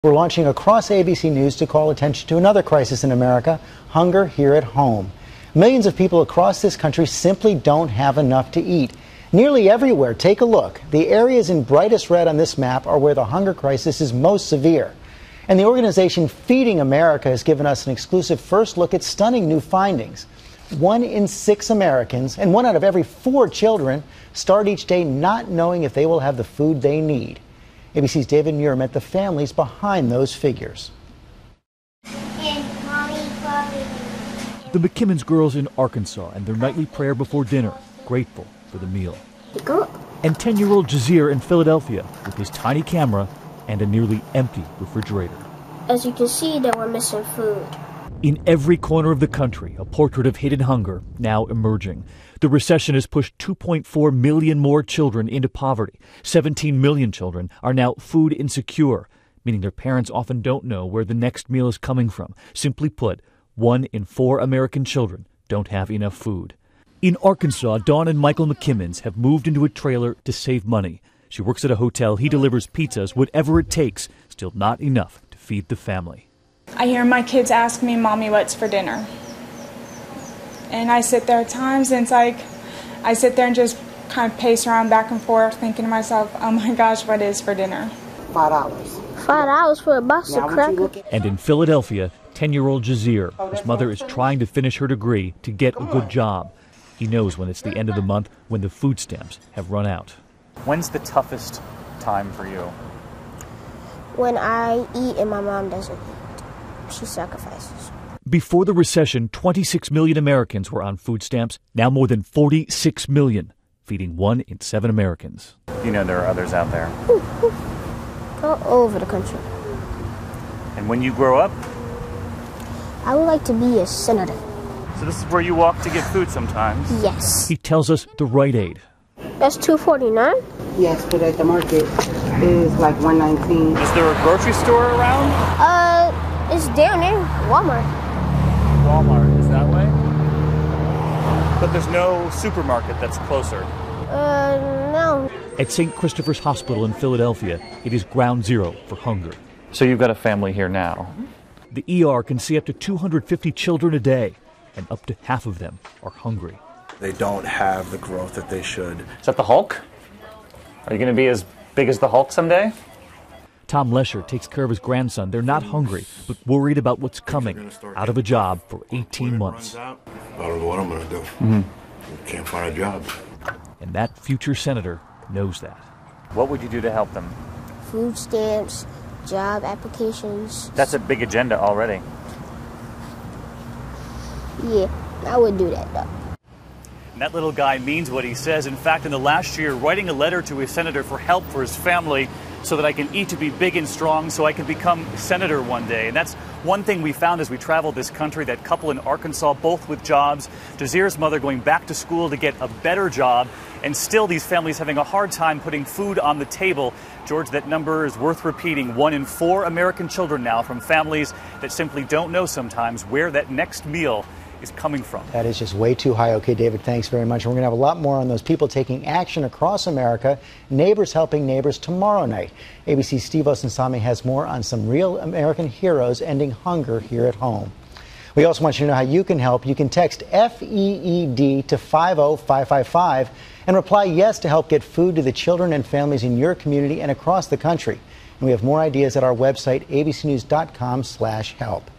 We're launching across ABC News to call attention to another crisis in America, hunger here at home. Millions of people across this country simply don't have enough to eat. Nearly everywhere, take a look. The areas in brightest red on this map are where the hunger crisis is most severe. And the organization Feeding America has given us an exclusive first look at stunning new findings. 1 in 6 Americans and 1 out of every 4 children start each day not knowing if they will have the food they need. ABC's David Muir met the families behind those figures. The McKimmons girls in Arkansas and their nightly prayer before dinner, grateful for the meal. And 10-year-old Jazir in Philadelphia with his tiny camera and a nearly empty refrigerator. As you can see, that we're missing food. In every corner of the country, a portrait of hidden hunger now emerging. The recession has pushed 2.4 million more children into poverty. 17 million children are now food insecure, meaning their parents often don't know where the next meal is coming from. Simply put, 1 in 4 American children don't have enough food. In Arkansas, Dawn and Michael McKimmons have moved into a trailer to save money. She works at a hotel. He delivers pizzas, whatever it takes. Still not enough to feed the family. I hear my kids ask me, "Mommy, what's for dinner?" And I sit there at times and I sit there and just kind of pace around back and forth thinking to myself, oh my gosh, what is for dinner? $5. $5 for a box of crackers. And in Philadelphia, 10-year-old Jazir, his mother is trying to finish her degree to get a good job. He knows when it's the end of the month, when the food stamps have run out. When's the toughest time for you? When I eat and my mom doesn't eat. She sacrifices. Before the recession, 26 million Americans were on food stamps. Now more than 46 million, feeding 1 in 7 Americans. You know there are others out there. All over the country. And when you grow up? I would like to be a senator. So this is where you walk to get food sometimes? Yes. He tells us the Rite Aid. That's $2.49? Yes, but at the market is like $1.19. Is there a grocery store around? It's down there, Walmart. Walmart is that way? But there's no supermarket that's closer. No. At St. Christopher's Hospital in Philadelphia, it is ground zero for hunger. So you've got a family here now? The ER can see up to 250 children a day, and up to half of them are hungry. They don't have the growth that they should. Is that the Hulk? Are you going to be as big as the Hulk someday? Tom Lesher takes care of his grandson. They're not hungry, but worried about what's coming. Out of a job for 18 months. I don't know what I'm going to do. Can't find a job. And that future senator knows that. What would you do to help them? Food stamps, job applications. That's a big agenda already. Yeah, I would do that though. And that little guy means what he says. In fact, in the last year, writing a letter to his senator for help for his family so that I can eat to be big and strong so I can become senator one day. And that's one thing we found as we traveled this country, that couple in Arkansas, both with jobs, Jazir's mother going back to school to get a better job, and still these families having a hard time putting food on the table. George, that number is worth repeating. 1 in 4 American children now from families that simply don't know sometimes where that next meal is coming from. That is just way too high. Okay, David, thanks very much. We're going to have a lot more on those people taking action across America, neighbors helping neighbors tomorrow night. ABC's Steve Osunsami has more on some real American heroes ending hunger here at home. We also want you to know how you can help. You can text FEED to 50555 and reply yes to help get food to the children and families in your community and across the country. And we have more ideas at our website, abcnews.com/help.